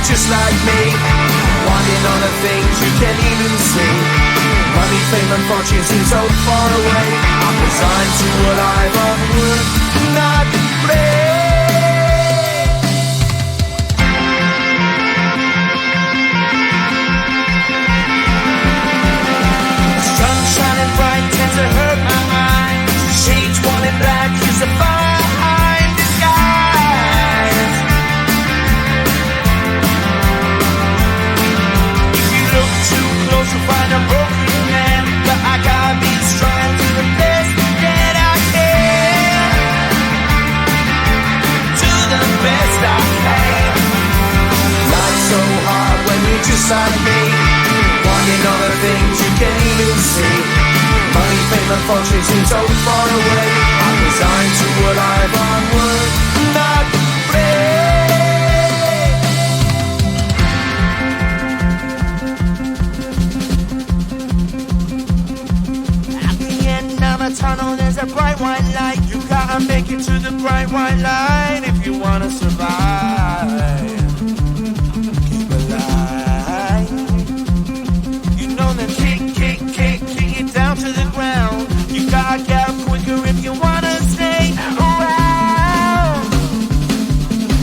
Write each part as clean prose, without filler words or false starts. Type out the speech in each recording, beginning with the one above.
just like me, wanting all the things you can't even see. Money, fame and fortune seem so far away. I'm resigned to what I've onward not play. Sun shining bright tends to hurt my eyes. Shades worn in black is a fine disguise. If you look too close you'll find a broken man, but I gotta be strong to the best that I can. To the best I can. Life's so hard when you're just like me, wanting all the things you can't even see. Money, fame and fortune seem so far away. I'm resigned to what I've onward not play. At the end of a tunnel there's a bright white light. You gotta make it to the bright white light if you wanna survive. Keep alive. You know that kick it down to the ground. You gotta get up quicker if you wanna stay around.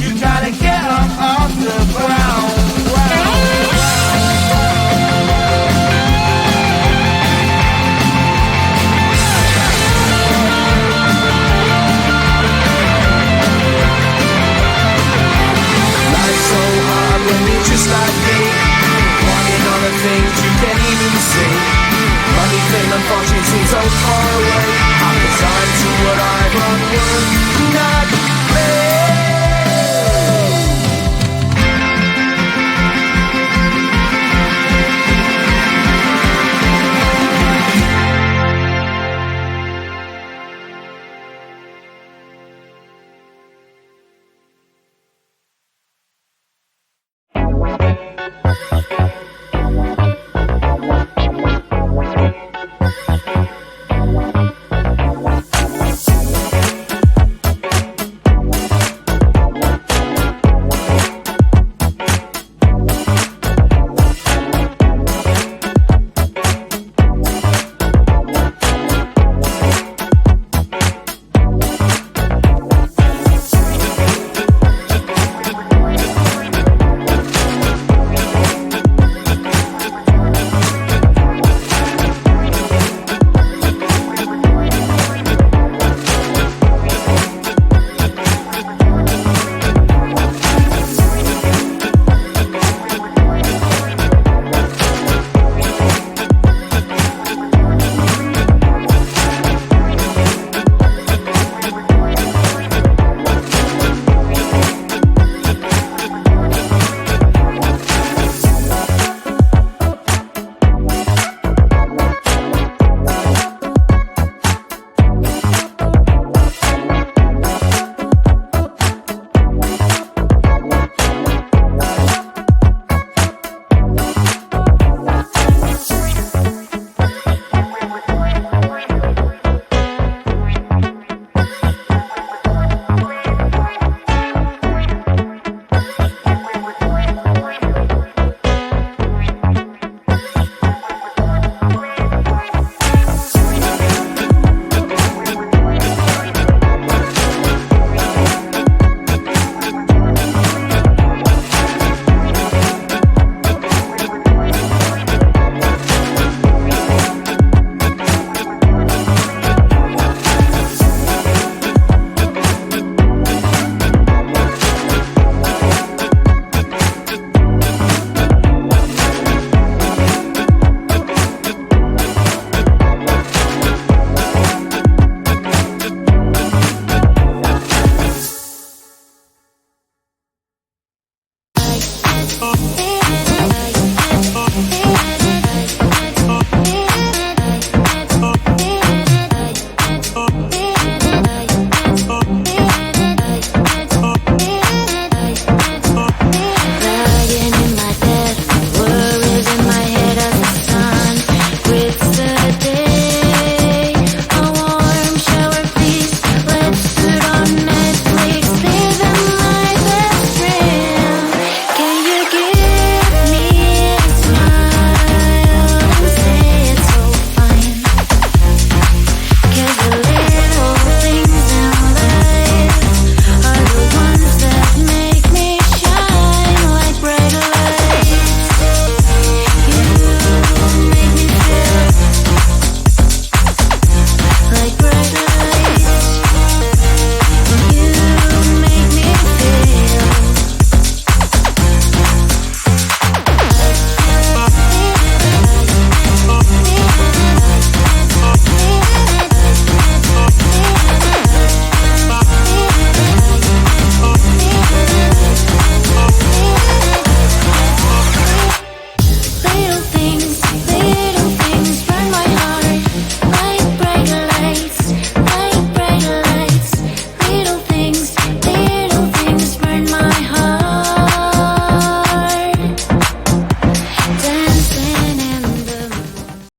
You gotta get up off the ground. Life's so hard when you're just like me, wanting all the things you can't even see. Money, fame and fortune seem so far away. I'm resigned to what I've onward